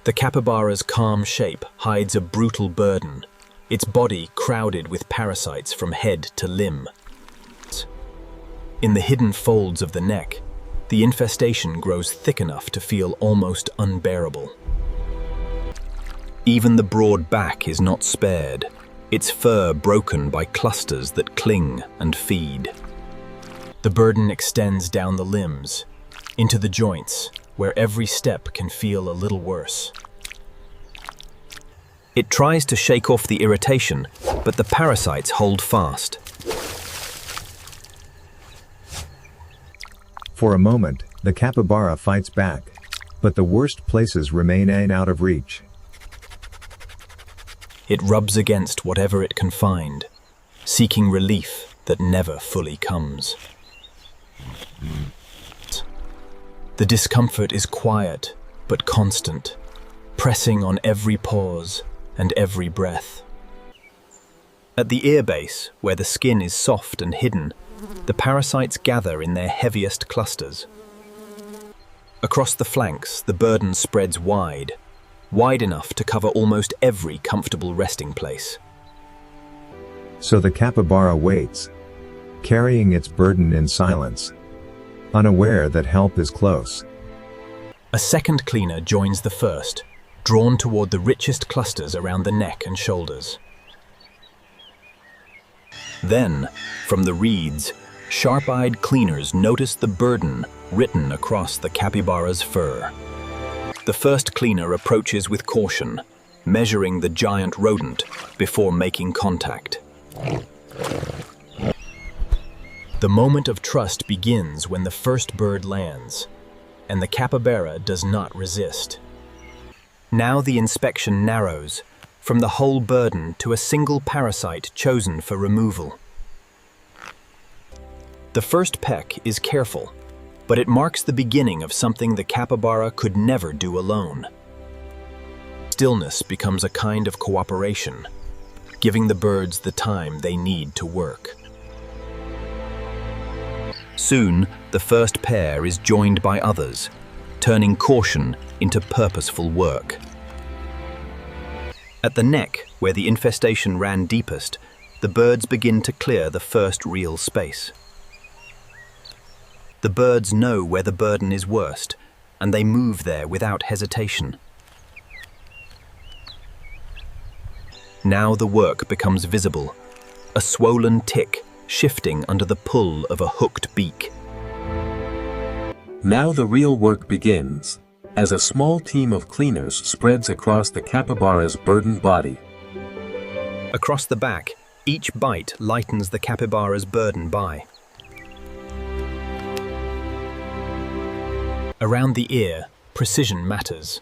The capybara's calm shape hides a brutal burden, its body crowded with parasites from head to limb. In the hidden folds of the neck, the infestation grows thick enough to feel almost unbearable. Even the broad back is not spared, its fur broken by clusters that cling and feed. The burden extends down the limbs, into the joints, where every step can feel a little worse. It tries to shake off the irritation, but the parasites hold fast. For a moment, the capybara fights back, but the worst places remain out of reach. It rubs against whatever it can find, seeking relief that never fully comes. The discomfort is quiet but constant, pressing on every pause and every breath. At the ear base, where the skin is soft and hidden, the parasites gather in their heaviest clusters. Across the flanks, the burden spreads wide enough to cover almost every comfortable resting place. So the capybara waits, carrying its burden in silence, unaware that help is close. A second cleaner joins the first, drawn toward the richest clusters around the neck and shoulders. Then, from the reeds, sharp-eyed cleaners notice the burden written across the capybara's fur. The first cleaner approaches with caution, measuring the giant rodent before making contact. The moment of trust begins when the first bird lands, and the capybara does not resist. Now the inspection narrows, from the whole burden to a single parasite chosen for removal. The first peck is careful, but it marks the beginning of something the capybara could never do alone. Stillness becomes a kind of cooperation, giving the birds the time they need to work. Soon, the first pair is joined by others, turning caution into purposeful work. At the neck, where the infestation ran deepest, the birds begin to clear the first real space. The birds know where the burden is worst, and they move there without hesitation. Now the work becomes visible, a swollen tick shifting under the pull of a hooked beak. Now the real work begins, as a small team of cleaners spreads across the capybara's burdened body. Across the back, each bite lightens the capybara's burden by. Around the ear, precision matters.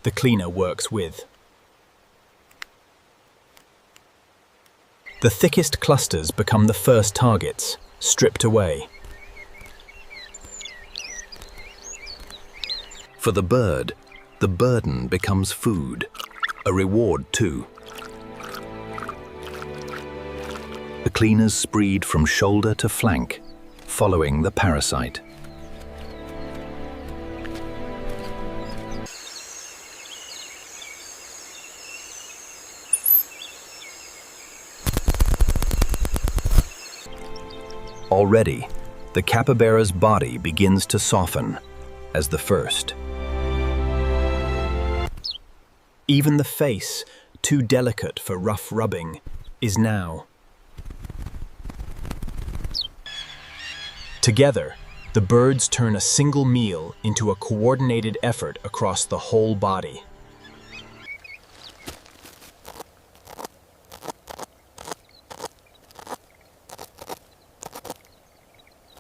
The cleaner works with. The thickest clusters become the first targets, stripped away. For the bird, the burden becomes food, a reward too. The cleaners spread from shoulder to flank, following the parasite. Already, the capybara's body begins to soften, as the first. Even the face, too delicate for rough rubbing, is now. Together, the birds turn a single meal into a coordinated effort across the whole body.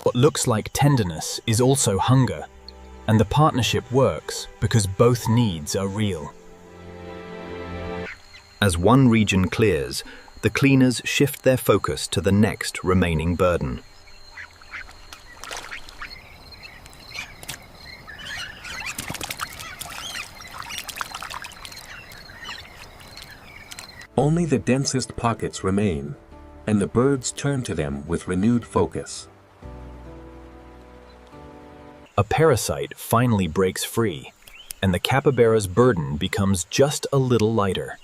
What looks like tenderness is also hunger, and the partnership works because both needs are real. As one region clears, the cleaners shift their focus to the next remaining burden. Only the densest pockets remain, and the birds turn to them with renewed focus. A parasite finally breaks free, and the capybara's burden becomes just a little lighter.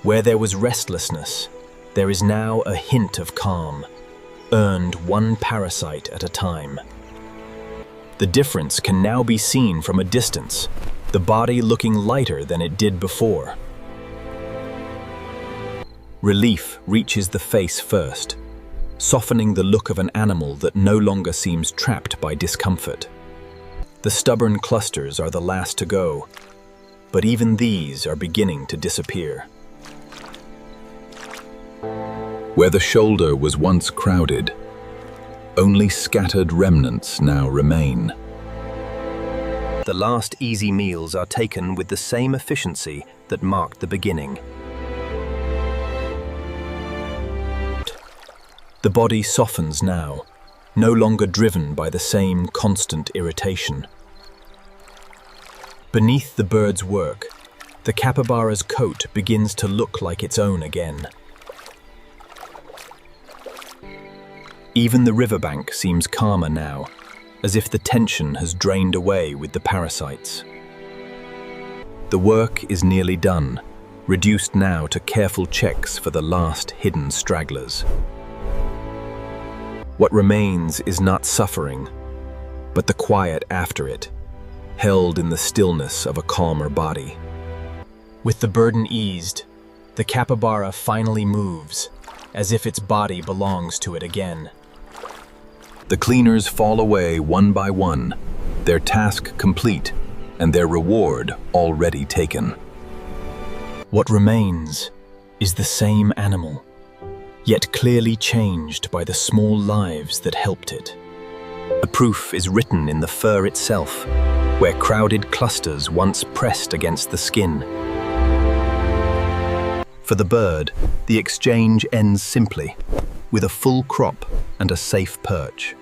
Where there was restlessness, there is now a hint of calm, earned one parasite at a time. The difference can now be seen from a distance, the body looking lighter than it did before. Relief reaches the face first, softening the look of an animal that no longer seems trapped by discomfort. The stubborn clusters are the last to go, but even these are beginning to disappear. Where the shoulder was once crowded, only scattered remnants now remain. The last easy meals are taken with the same efficiency that marked the beginning. The body softens now, no longer driven by the same constant irritation. Beneath the bird's work, the capybara's coat begins to look like its own again. Even the riverbank seems calmer now, as if the tension has drained away with the parasites. The work is nearly done, reduced now to careful checks for the last hidden stragglers. What remains is not suffering, but the quiet after it, held in the stillness of a calmer body. With the burden eased, the capybara finally moves, as if its body belongs to it again. The cleaners fall away one by one, their task complete, and their reward already taken. What remains is the same animal, yet clearly changed by the small lives that helped it. The proof is written in the fur itself, where crowded clusters once pressed against the skin. For the bird, the exchange ends simply, with a full crop and a safe perch.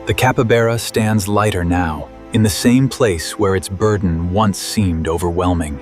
The capybara stands lighter now, in the same place where its burden once seemed overwhelming.